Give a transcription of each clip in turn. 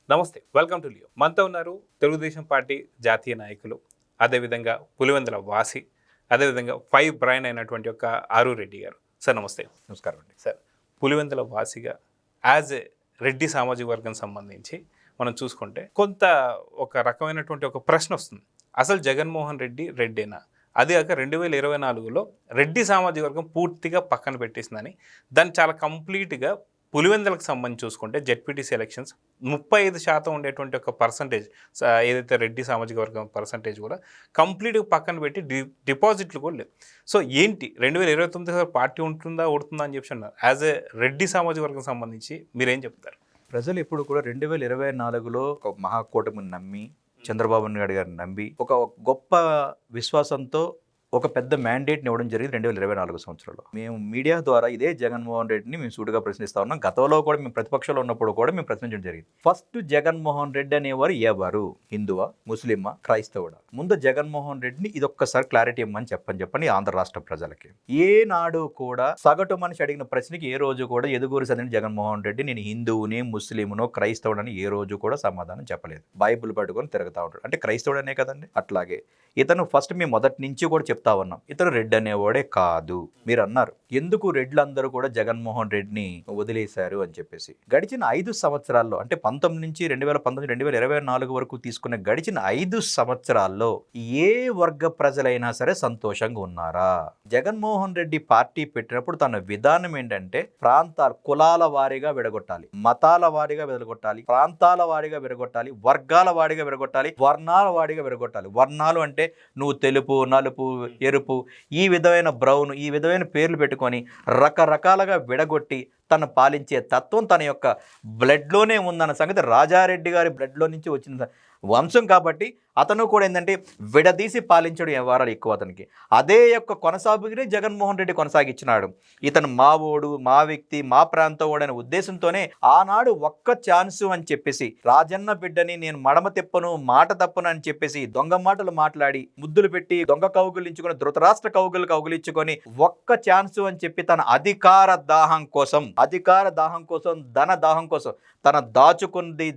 నమస్తే, welcome to Leo. మనతో ఉన్నారు తెలుగుదేశం పార్టీ జాతీయ నాయకులు, అదేవిధంగా పులివెందుల వాసి, అదేవిధంగా 5 బ్రైన్ అయినటువంటి ఒక ఆరు రెడ్డి గారు. సార్ నమస్తే. నమస్కారం అండి. సార్, పులివెందుల వాసిగా యాజ్ ఏ రెడ్డి సామాజిక వర్గం సంబంధించి మనం చూసుకుంటే కొంత ఒక రకమైనటువంటి ఒక ప్రశ్న వస్తుంది. అసలు జగన్మోహన్ రెడ్డి రెడ్డేనా? అది కాక 2024లో రెడ్డి సామాజిక వర్గం పూర్తిగా పక్కన పెట్టేసిందని, దాన్ని చాలా కంప్లీట్గా పులివెందులకు సంబంధించి చూసుకుంటే జెడ్పీటీసీ ఎలక్షన్స్ 35% ఉండేటువంటి ఒక పర్సంటేజ్, ఏదైతే రెడ్డి సామాజిక వర్గం పర్సంటేజ్ కూడా కంప్లీట్గా పక్కన పెట్టి డిపాజిట్లు కూడా లేదు. సో ఏంటి 2029 పార్టీ ఉంటుందా ఓడుతుందా అని చెప్పి అన్నారు. యాజ్ ఏ రెడ్డి సామాజిక వర్గం సంబంధించి మీరేం చెప్తారు? ప్రజలు ఎప్పుడు కూడా 2024లో ఒక మహాకూటమిని నమ్మి, చంద్రబాబు నాయుడు గారిని నమ్మి, ఒక గొప్ప విశ్వాసంతో ఒక పెద్ద మ్యాండేట్ని ఇవ్వడం జరిగింది 2024 సంవత్సరంలో. మేము మీడియా ద్వారా ఇదే జగన్మోహన్ రెడ్డిని మేము సూటిగా ప్రశ్నిస్తా ఉన్నాం. గతంలో కూడా మేము ప్రతిపక్షంలో ఉన్నప్పుడు కూడా మేము ప్రశ్నించడం జరిగింది. ఫస్ట్ జగన్మోహన్ రెడ్డి అనేవారు ఎవరు? హిందువా, ముస్లిమా, క్రైస్తవుడా? ముందు జగన్మోహన్ రెడ్డిని ఇదొక్కసారి క్లారిటీ ఇవ్వమని చెప్పండి ఆంధ్ర రాష్ట్ర ప్రజలకి. ఏనాడు కూడా సగటు మనిషి అడిగిన ప్రశ్నకి ఏ రోజు కూడా ఎదుగురు సదని జగన్మోహన్ రెడ్డి నేను హిందువుని, ముస్లింనో, క్రైస్తవుడని ఏ రోజు కూడా సమాధానం చెప్పలేదు. బైబిల్ పట్టుకొని తిరుగుతూ ఉంటాడు. అంటే క్రైస్తవుడనే కదండి. అట్లాగే ఇతను ఫస్ట్ మేము మొదటి నుంచి కూడా చెప్తా ఉన్నాం, ఇతను రెడ్డి అనేవాడే కాదు. మీరు అన్నారు ఎందుకు రెడ్లందరూ కూడా జగన్మోహన్ రెడ్డిని వదిలేశారు అని చెప్పేసి. గడిచిన 5 సంవత్సరాల్లో, అంటే 19 నుంచి 2019 2024 వరకు తీసుకున్న గడిచిన 5 సంవత్సరాల్లో ఏ వర్గ ప్రజలైనా సరే సంతోషంగా ఉన్నారా? జగన్మోహన్ రెడ్డి పార్టీ పెట్టినప్పుడు తన విధానం ఏంటంటే ప్రాంతాల కులాల వారీగా విడగొట్టాలి, మతాల వారీగా విడగొట్టాలి, ప్రాంతాల వారీగా విడగొట్టాలి, వర్గాల వారీగా విడగొట్టాలి, వర్ణాల వారీగా విడగొట్టాలి. వర్ణాలు అంటే నువ్వు తెలుపు, నలుపు, ఎరుపు, ఈ విధమైన బ్రౌన్, ఈ విధమైన పేర్లు పెట్టుకొని రకరకాలుగా విడగొట్టి తను పాలించే తత్వం తన యొక్క బ్లడ్లోనే ఉందన్న సంగతి, రాజారెడ్డి గారి బ్లడ్లో నుంచి వచ్చిన వంశం కాబట్టి అతను కూడా ఏంటంటే విడదీసి పాలించడం వ్యవహారాలు ఎక్కువ అతనికి. అదే యొక్క కొనసాగినే జగన్మోహన్ రెడ్డి కొనసాగించినాడు. ఇతను మా ఓడు, మా వ్యక్తి, మా ప్రాంతం ఓడు అనే ఉద్దేశంతోనే ఆనాడు ఒక్క ఛాన్సు అని చెప్పేసి, రాజన్న బిడ్డని నేను మడమ తిప్పను, మాట తప్పను అని చెప్పేసి దొంగ మాటలు మాట్లాడి ముద్దులు పెట్టి దొంగ కౌగులించుకొని, ధృతరాష్ట్ర కౌగులించుకొని ఒక్క ఛాన్సు అని చెప్పి తన అధికార దాహం కోసం, ధన దాహం కోసం తన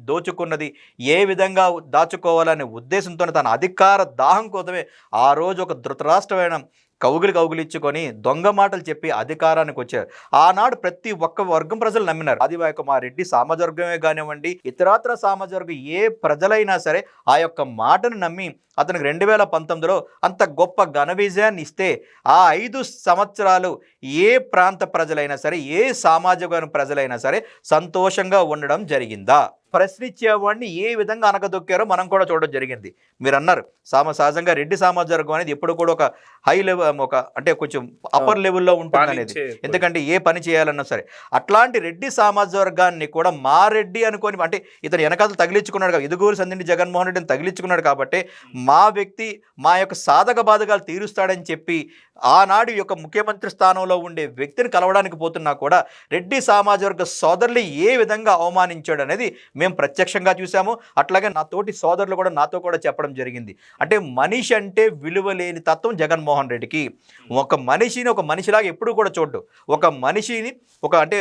దోచుకున్నది ఏ విధంగా దాచుకోవాలనే ఉద్దేశంతో తన అధికార దాహం కోసమే ఆ రోజు ఒక ధృతరాష్ట్రమైన కౌగులించుకొని దొంగ మాటలు చెప్పి అధికారానికి వచ్చారు. ఆనాడు ప్రతి ఒక్క వర్గం ప్రజలు నమ్మినారు. అది మా రెడ్డి సామాజిక వర్గమే కానివ్వండి, ఇతరాత్ర సామాజిక వర్గం ఏ ప్రజలైనా సరే ఆ యొక్క మాటను నమ్మి అతనికి 2019లో అంత గొప్ప ఘన విజయాన్ని ఇస్తే, ఆ 5 సంవత్సరాలు ఏ ప్రాంత ప్రజలైనా సరే, ఏ సామాజిక వర్గం ప్రజలైనా సరే సంతోషంగా ఉండడం జరిగిందా? ప్రశ్నించేవాడిని ఏ విధంగా అనగదొక్కారో మనం కూడా చూడడం జరిగింది. మీరు అన్నారు సహజంగా రెడ్డి సామాజిక వర్గం అనేది ఎప్పుడు కూడా ఒక హై లెవెల్, ఒక అంటే కొంచెం అప్పర్ లెవెల్లో ఉంటుంది అనేది. ఎందుకంటే ఏ పని చేయాలన్నా సరే అట్లాంటి రెడ్డి సామాజిక వర్గాన్ని కూడా మా రెడ్డి అనుకొని, అంటే ఇతను వెనకాల తగిలించుకున్నాడు, ఇదుగూరు సంధిని జగన్మోహన్ రెడ్డిని తగిలించుకున్నాడు కాబట్టి మా వ్యక్తి మా యొక్క సాధక బాధకాలు తీరుస్తాడని చెప్పి ఆనాడు యొక్క ముఖ్యమంత్రి స్థానంలో ఉండే వ్యక్తిని కలవడానికి పోతున్నా కూడా రెడ్డి సామాజిక వర్గ సోదరులు ఏ విధంగా అవమానించాడు అనేది మేము ప్రత్యక్షంగా చూసాము. అట్లాగే నా తోటి సోదరులు కూడా నాతో కూడా చెప్పడం జరిగింది. అంటే మనిషి అంటే విలువ లేని తత్వం జగన్మోహన్ రెడ్డికి. ఒక మనిషిని ఒక మనిషిలాగా ఎప్పుడు కూడా చూడ్డు. ఒక మనిషిని అంటే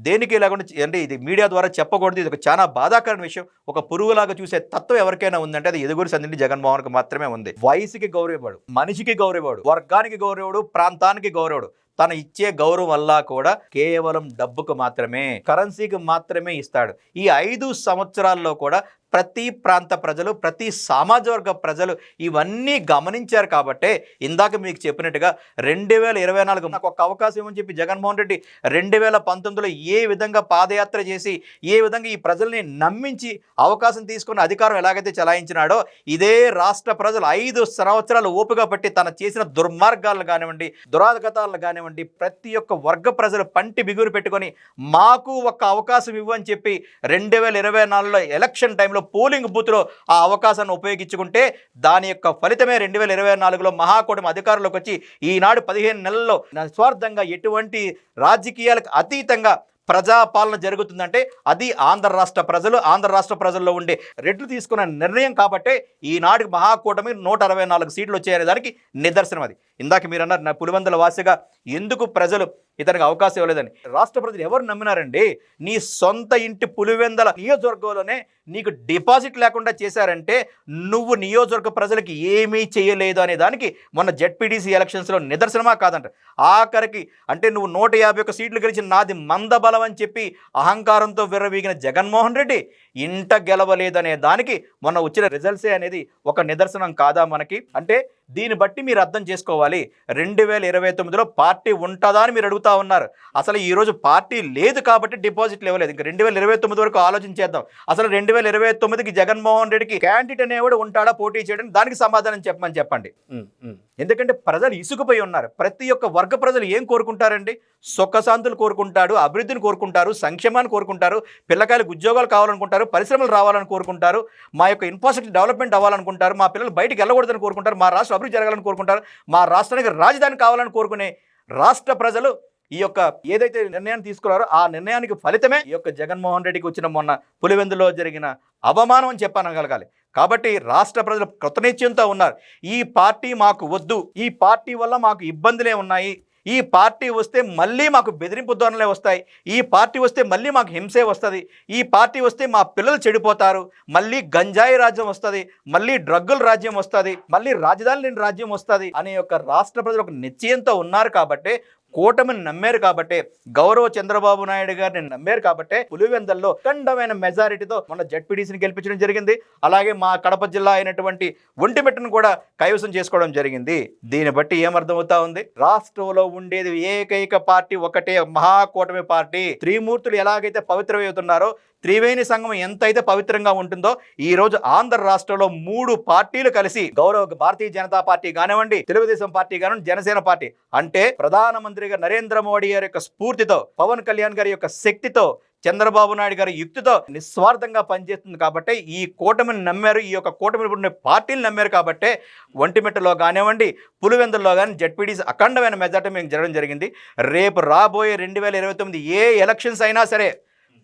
దేనికి లేకుండా, అంటే ఇది మీడియా ద్వారా చెప్పకూడదు, ఇది ఒక చాలా బాధాకరమైన విషయం. ఒక పురుగులాగా చూసే తత్వం ఎవరికైనా ఉందంటే అది ఎదుగురు సంధిని జగన్మోహన్కి మాత్రమే ఉంది. వయసుకి గౌరవవాడు, మనిషికి గౌరవవాడు, వర్గానికి గౌరవడు, ప్రాంతానికి గౌరవడు. తను ఇచ్చే గౌరవం వల్ల కూడా కేవలం డబ్బుకు మాత్రమే, కరెన్సీకి మాత్రమే ఇస్తాడు. ఈ 5 సంవత్సరాల్లో కూడా ప్రతి ప్రాంత ప్రజలు, ప్రతి సామాజిక వర్గ ప్రజలు ఇవన్నీ గమనించారు. కాబట్టే ఇందాక మీకు చెప్పినట్టుగా 2024 నాకు ఒక అవకాశం ఏమని చెప్పి జగన్మోహన్ రెడ్డి 2019లో ఏ విధంగా పాదయాత్ర చేసి ఏ విధంగా ఈ ప్రజల్ని నమ్మించి అవకాశం తీసుకుని అధికారం ఎలాగైతే చలాయించినాడో, ఇదే రాష్ట్ర ప్రజలు 5 సంవత్సరాలు ఓపిక పట్టి తన చేసిన దుర్మార్గాలను కానివ్వండి, దురాగతాలను కానివ్వండి, ప్రతి ఒక్క వర్గ ప్రజలు పంటి బిగురు పెట్టుకొని మాకు ఒక అవకాశం ఇవ్వని చెప్పి 2024లో ఎలక్షన్ టైంలో పోలింగ్ బూత్లో ఆ అవకాశాన్ని ఉపయోగించుకుంటే దాని యొక్క ఫలితమే 2024లో మహాకూటమి అధికారంలోకి వచ్చి ఈనాడు 15 నెలల్లో నిస్వార్థంగా ఎటువంటి రాజకీయాలకు అతీతంగా ప్రజాపాలన జరుగుతుందంటే అది ఆంధ్ర రాష్ట్ర ప్రజల్లో ఉండే రెడ్లు తీసుకున్న నిర్ణయం. కాబట్టే ఈనాడు మహాకూటమి 164 సీట్లు వచ్చాయనే దానికి నిదర్శనం అది. ఇందాక మీరు అన్నారు పులివెందుల వాసిగా ఎందుకు ప్రజలు ఇతనికి అవకాశం ఇవ్వలేదని. రాష్ట్ర ప్రజలు ఎవరు నమ్మినారండి? నీ సొంత ఇంటి పులివెందల నియోజకవర్గంలోనే నీకు డిపాజిట్ లేకుండా చేశారంటే నువ్వు నియోజకవర్గ ప్రజలకి ఏమీ చేయలేదు అనే దానికి మొన్న జెడ్పీటీసీ ఎలక్షన్స్లో నిదర్శనమా కాదంట. ఆఖరికి అంటే నువ్వు 151 సీట్లు గెలిచి నాది మందబలం అని చెప్పి అహంకారంతో విర్రవీగిన జగన్మోహన్ రెడ్డి ఇంట గెలవలేదనే దానికి మొన్న వచ్చిన రిజల్ట్సే అనేది ఒక నిదర్శనం కాదా మనకి? అంటే దీన్ని బట్టి మీరు అర్థం చేసుకోవాలి, 2029లో పార్టీ ఉంటుందా అని మీరు అడుగుతా ఉన్నారు. అసలు ఈరోజు పార్టీ లేదు కాబట్టి డిపాజిట్లు ఇవ్వలేదు. ఇంకా 2029 వరకు ఆలోచించేద్దాం. అసలు 2029కి జగన్మోహన్ రెడ్డికి క్యాండిడేట్ అనేవాడు ఉంటాడా పోటీ చేయడానికి? దానికి సమాధానం చెప్పమని చెప్పండి. ఎందుకంటే ప్రజలు ఇసుకుపోయి ఉన్నారు. ప్రతి ఒక్క వర్గ ప్రజలు ఏం కోరుకుంటారండి? సుఖశాంతులు కోరుకుంటారు, అభివృద్ధిని కోరుకుంటారు, సంక్షేమాన్ని కోరుకుంటారు, పిల్లకాయలకు ఉద్యోగాలు కావాలనుకుంటారు, పరిశ్రమలు రావాలని కోరుకుంటారు, మా యొక్క ఇన్ఫ్రాస్ట్రక్చర్ డెవలప్మెంట్ అవ్వాలనుకుంటారు, మా పిల్లలు బయటికి వెళ్ళకూడదని కోరుకుంటారు, మా రాష్ట్రం అభివృద్ధి జరగాలని కోరుకుంటారు, మా రాష్ట్రానికి రాజధాని కావాలని కోరుకునే రాష్ట్ర ప్రజలు ఈ యొక్క ఏదైతే నిర్ణయాన్ని తీసుకున్నారో ఆ నిర్ణయానికి ఫలితమే ఈ యొక్క జగన్మోహన్ రెడ్డికి వచ్చిన మొన్న పులివెందులో జరిగిన అవమానం అని చెప్పనగలగాలి. కాబట్టి రాష్ట్ర ప్రజలు కృతనిశ్చయంతో ఉన్నారు. ఈ పార్టీ మాకు వద్దు, ఈ పార్టీ వల్ల మాకు ఇబ్బందులే ఉన్నాయి, ఈ పార్టీ వస్తే మళ్ళీ మాకు బెదిరింపు ధోరణులే వస్తాయి, ఈ పార్టీ వస్తే మళ్ళీ మాకు హింసే వస్తుంది, ఈ పార్టీ వస్తే మా పిల్లలు చెడిపోతారు, మళ్ళీ గంజాయి రాజ్యం వస్తుంది, మళ్ళీ డ్రగ్గుల రాజ్యం వస్తుంది, మళ్ళీ రాజధాని లేని రాజ్యం వస్తుంది అనే యొక్క రాష్ట్ర ప్రజలు ఒక నిశ్చయంతో ఉన్నారు. కాబట్టి కూటమిని నమ్మారు, కాబట్టి గౌరవ చంద్రబాబు నాయుడు గారిని నమ్మారు, కాబట్టి పులివెందల్లో అఖండమైన మెజారిటీతో మన జెడ్పీటీసీని గెలిపించడం జరిగింది. అలాగే మా కడప జిల్లా అయినటువంటి ఒంటిమిట్టను కూడా కైవసం చేసుకోవడం జరిగింది. దీన్ని బట్టి ఏమర్థమవుతా ఉంది? రాష్ట్రంలో ఉండేది ఏకైక పార్టీ ఒకటే, మహాకూటమి పార్టీ. త్రిమూర్తులు ఎలాగైతే పవిత్రమవుతున్నారో త్రివేణి సంగమం ఎంతైతే పవిత్రంగా ఉంటుందో ఈ రోజు ఆంధ్ర రాష్ట్రంలో 3 పార్టీలు కలిసి గౌరవ భారతీయ జనతా పార్టీ కానివ్వండి, తెలుగుదేశం పార్టీ కానివ్వండి, జనసేన పార్టీ అంటే ప్రధానమంత్రిగా నరేంద్ర మోడీ గారి యొక్క స్ఫూర్తితో, పవన్ కళ్యాణ్ గారి యొక్క శక్తితో, చంద్రబాబు నాయుడు గారి యుక్తితో నిస్వార్థంగా పనిచేస్తుంది. కాబట్టి ఈ కూటమిని నమ్మారు, ఈ యొక్క కూటమిని ఉన్న పార్టీలు నమ్మారు. కాబట్టి ఒంటిమిట్టలో కానివ్వండి, పులివెందుల్లో కానీ జెడ్పీటీసీ అఖండమైన మెజార్టీ మేము జరగడం జరిగింది. రేపు రాబోయే 2029 ఏ ఎలక్షన్స్ అయినా సరే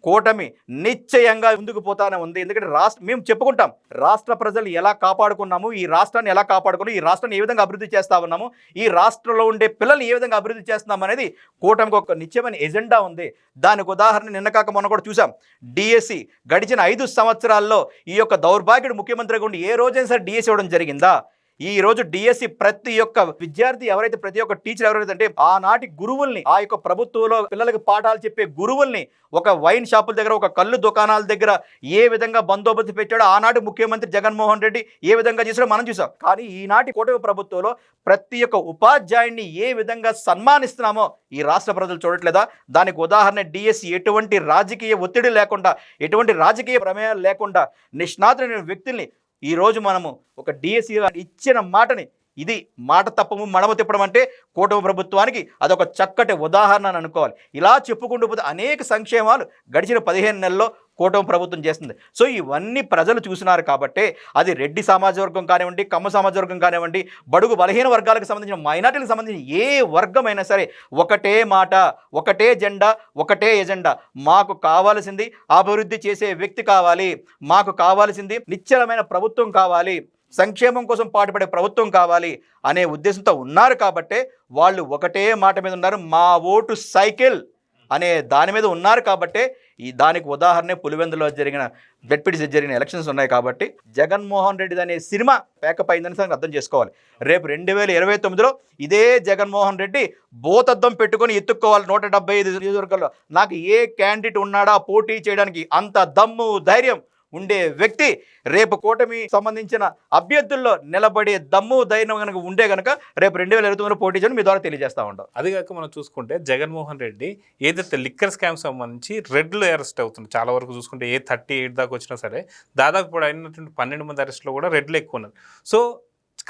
కూటమి నిశ్చయంగా ముందుకు పోతానే ఉంది. ఎందుకంటే మేము చెప్పుకుంటాం రాష్ట్ర ప్రజలు ఎలా కాపాడుకున్నాము, ఈ రాష్ట్రాన్ని ఎలా కాపాడుకున్నాము, ఈ రాష్ట్రాన్ని ఏ విధంగా అభివృద్ధి చేస్తా ఉన్నాము, ఈ రాష్ట్రంలో ఉండే పిల్లల్ని ఏ విధంగా అభివృద్ధి చేస్తున్నాం అనేది కూటమికి ఒక నిత్యమైన ఎజెండా ఉంది. దానికి ఉదాహరణ నిన్న కాక మొన్న కూడా చూసాం. డిఎస్సి గడిచిన 5 సంవత్సరాల్లో ఈ యొక్క దౌర్భాగ్యుడు ముఖ్యమంత్రిగా ఉండి ఏ రోజైనా సరే డిఎస్సి ఇవ్వడం జరిగిందా? ఈ రోజు డిఎస్సి ప్రతి ఒక్క విద్యార్థి ఎవరైతే, ప్రతి ఒక్క టీచర్ ఎవరైతే అంటే ఆనాటి గురువుల్ని, ఆ యొక్క ప్రభుత్వంలో పిల్లలకి పాఠాలు చెప్పే గురువుల్ని ఒక వైన్ షాపుల దగ్గర, ఒక కళ్ళు దుకాణాల దగ్గర ఏ విధంగా బందోబస్తు పెట్టాడో ఆనాటి ముఖ్యమంత్రి జగన్మోహన్ రెడ్డి ఏ విధంగా చేశాడో మనం చూసాం. కానీ ఈనాటి కూటమి ప్రభుత్వంలో ప్రతి ఒక్క ఉపాధ్యాయుడిని ఏ విధంగా సన్మానిస్తున్నామో ఈ రాష్ట్ర ప్రజలు చూడట్లేదా? దానికి ఉదాహరణ డిఎస్సి ఎటువంటి రాజకీయ ఒత్తిడి లేకుండా, ఎటువంటి రాజకీయ ప్రమేయాలు లేకుండా నిష్ణాతులైన వ్యక్తుల్ని ఈరోజు మనము ఒక డిఎస్సి ఇచ్చిన మాటని, ఇది మాట తప్పము మడమ తిప్పడం అంటే కూటమి ప్రభుత్వానికి అదొక చక్కటి ఉదాహరణ అని అనుకోవాలి. ఇలా చెప్పుకుంటూ పోతే అనేక సంక్షేమాలు గడిచిన 15 నెలల్లో కూటమి ప్రభుత్వం చేస్తుంది. సో ఇవన్నీ ప్రజలు చూసినారు. కాబట్టి అది రెడ్డి సమాజ వర్గం కానివ్వండి, కమ్మ సమాజ వర్గం కానివ్వండి, బడుగు బలహీన వర్గాలకు సంబంధించిన, మైనార్టీలకు సంబంధించిన ఏ వర్గమైనా సరే ఒకటే మాట, ఒకటే జెండా, ఒకటే ఎజెండా. మాకు కావాల్సింది అభివృద్ధి చేసే వ్యక్తి కావాలి, మాకు కావాల్సింది నిశ్చలమైన ప్రభుత్వం కావాలి, సంక్షేమం కోసం పాటుపడే ప్రభుత్వం కావాలి అనే ఉద్దేశంతో ఉన్నారు. కాబట్టి వాళ్ళు ఒకటే మాట మీద ఉన్నారు, మా ఓటు సైకిల్ అనే దాని మీద ఉన్నారు. కాబట్టి దానికి ఉదాహరణ పులివెందులో జరిగిన జెడ్పీటీసీ జరిగిన ఎలక్షన్స్ ఉన్నాయి. కాబట్టి జగన్మోహన్ రెడ్డి అనే సినిమా ప్యాకప్ అయిందని సంగతి అర్థం చేసుకోవాలి. రేపు 2029లో ఇదే జగన్మోహన్ రెడ్డి భూతద్దం పెట్టుకొని ఎత్తుక్కోవాలి 175 నియోజకవర్గాల్లో. నాకు ఏ క్యాండిడేట్ ఉన్నాడా పోటీ చేయడానికి అంత దమ్ము ధైర్యం ఉండే వ్యక్తి రేపు కూటమి సంబంధించిన అభ్యర్థుల్లో నిలబడే దమ్ము ధైర్యం కనుక ఉండే కనుక రేపు 2029 పోటీ చేయడం మీ ద్వారా తెలియజేస్తూ ఉంటాం. అది కాక మనం చూసుకుంటే జగన్మోహన్ రెడ్డి ఏదైతే లిక్కర్ స్కామ్ సంబంధించి రెడ్లు అరెస్ట్ అవుతుంది. చాలా వరకు చూసుకుంటే 38 దాకా వచ్చినా సరే దాదాపు ఇప్పుడు అయినటువంటి 12 మంది అరెస్టులో కూడా రెడ్లు ఎక్కువ ఉన్నారు. సో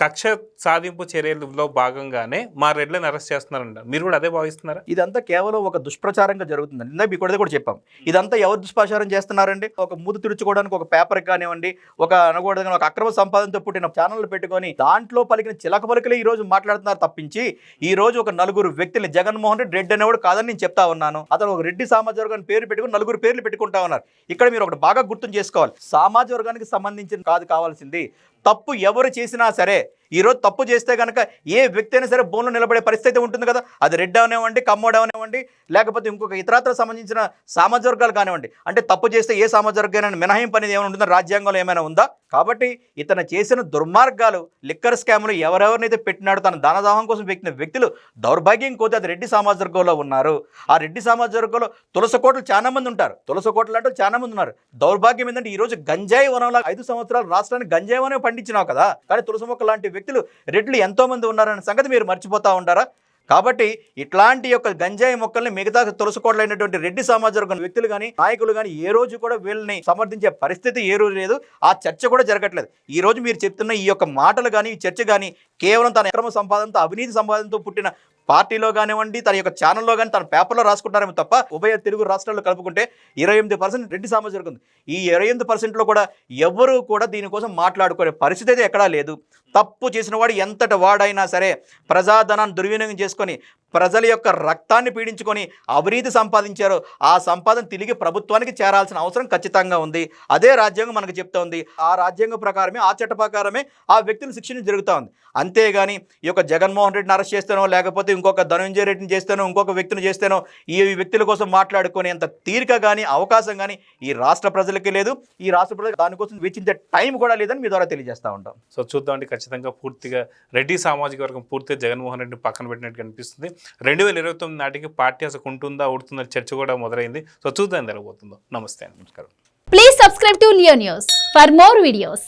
కక్ష సాధింపు చర్యల్లో భాగంగానే మా రెడ్లను అరెస్ట్ చేస్తున్నారంట. మీరు కూడా అదే భావిస్తున్నారా? ఇదంతా కేవలం ఒక దుష్ప్రచారంగా జరుగుతుంది. ఇందాక మీకు కూడా చెప్పాం, ఇదంతా ఎవరు దుష్ప్రచారం చేస్తున్నారండి? ఒక మూడు తుడుచుకోవడానికి ఒక పేపర్ కానివ్వండి, ఒక అనకూడదు ఒక అక్రమ సంపాదనతో పుట్టిన ఛానల్ పెట్టుకొని దాంట్లో పలికిన చిలక పలుకులే ఈ రోజు మాట్లాడుతున్నారు తప్పించి ఈ రోజు ఒక 4 వ్యక్తులు జగన్మోహన్ రెడ్డి రెడ్డి అనేవాడు కాదని నేను చెప్తా ఉన్నాను. అతను ఒక రెడ్డి సామాజిక వర్గాన్ని పేరు పెట్టుకుని 4 పేర్లు పెట్టుకుంటా ఉన్నారు. ఇక్కడ మీరు ఒకటి బాగా గుర్తు చేసుకోవాలి, సామాజిక వర్గానికి సంబంధించిన కాదు కావాల్సింది. తప్పు ఎవరు చేసినా సరే ఈరోజు తప్పు చేస్తే కనుక ఏ వ్యక్తి అయినా సరే బోన్లో నిలబడే పరిస్థితి ఉంటుంది కదా. అది రెడ్డి అవనివ్వండి, కమ్మోడు అవనివ్వండి, లేకపోతే ఇంకొక ఇతరత్ర సంబంధించిన సామాజిక వర్గాలు కానివ్వండి. అంటే తప్పు చేస్తే ఏ సామాజిక వర్గాన్ని మినహాయింపు అనేది ఏమైనా ఉంటుందో రాజ్యాంగంలో ఏమైనా ఉందా? కాబట్టి ఇతను చేసిన దుర్మార్గాలు, లిక్కర్ స్కాములు ఎవరెవరినైతే పెట్టినాడో తన ధనదాహం కోసం పెట్టిన వ్యక్తులు దౌర్భాగ్యం కోతి అది రెడ్డి సామాజిక వర్గంలో ఉన్నారు. ఆ రెడ్డి సామాజిక వర్గంలో తులసకోటలు చాలా మంది ఉంటారు. తులసకోటలు అంటే చాలా మంది ఉన్నారు. దౌర్భాగ్యం ఏంటంటే ఈ రోజు గంజాయి వనంలో 5 సంవత్సరాలు రాష్ట్రానికి గంజాయి వనం పండించినావు కదా, కానీ తులసి మొక్క లాంటి వ్యక్తులు రెడ్లు ఎంతో మంది ఉన్నారనే సంగతి మీరు మర్చిపోతా ఉంటారా? కాబట్టి ఇట్లాంటి యొక్క గంజాయి మొక్కల్ని మిగతా తులసికోటలైనటువంటి రెడ్డి సామాజిక వర్గం వ్యక్తులు కానీ నాయకులు కానీ ఏ రోజు కూడా వీళ్ళని సమర్థించే పరిస్థితి ఏ రోజు లేదు. ఆ చర్చ కూడా జరగట్లేదు. ఈ రోజు మీరు చెప్తున్న ఈ యొక్క మాటలు కానీ ఈ చర్చ కానీ కేవలం తన అక్రమ సంపాదనతో అవినీతి సంపాదనతో పుట్టిన పార్టీలో కానివ్వండి, తన యొక్క ఛానల్లో కానీ తన పేపర్లో రాసుకుంటారేమో తప్ప ఉభయ తెలుగు రాష్ట్రాల్లో కలుపుకుంటే 28% రెడ్డి సామాజిక వర్గం ఉంది. ఈ 28%లో కూడా ఎవరు కూడా దీనికోసం మాట్లాడుకునే పరిస్థితి అయితే ఎక్కడా లేదు. తప్పు చేసిన వాడు ఎంతటి వాడైనా సరే ప్రజాధనాన్ని దుర్వినియోగం చేసుకొని ప్రజల యొక్క రక్తాన్ని పీడించుకొని అవినీతి సంపాదించారో ఆ సంపాదన తిరిగి ప్రభుత్వానికి చేరాల్సిన అవసరం ఖచ్చితంగా ఉంది. అదే రాజ్యాంగం మనకు చెప్తా ఉంది. ఆ రాజ్యాంగం ప్రకారమే, ఆ చట్ట ప్రకారమే ఆ వ్యక్తిని శిక్షణ జరుగుతూ ఉంది. అంతేగాని ఈ యొక్క జగన్మోహన్ రెడ్డిని అరెస్ట్ చేస్తానో, లేకపోతే ఇంకొక ధనంజయ రెడ్డిని చేస్తానో, ఇంకొక వ్యక్తిని చేస్తానో ఈ వ్యక్తుల కోసం మాట్లాడుకునే అంత తీరిక కానీ అవకాశం కానీ ఈ రాష్ట్ర ప్రజలకి లేదు. ఈ రాష్ట్ర ప్రజలకు దానికోసం వెచ్చించే టైం కూడా లేదని మీ ద్వారా తెలియజేస్తూ ఉంటాం. సో చూద్దామండి, ఖచ్చితంగా పూర్తిగా రెడ్డి సామాజిక వర్గం పూర్తిగా జగన్మోహన్ రెడ్డిని పక్కన పెట్టినట్టు కనిపిస్తుంది. 2029 నాటికి పార్టీ అసలు ఉంటుందా ఉడుతుందా చర్చ కూడా మొదలైంది. సో చూద్దాం జరగబోతుందో. నమస్తే, నమస్కారం. Please subscribe to Leo News for more videos.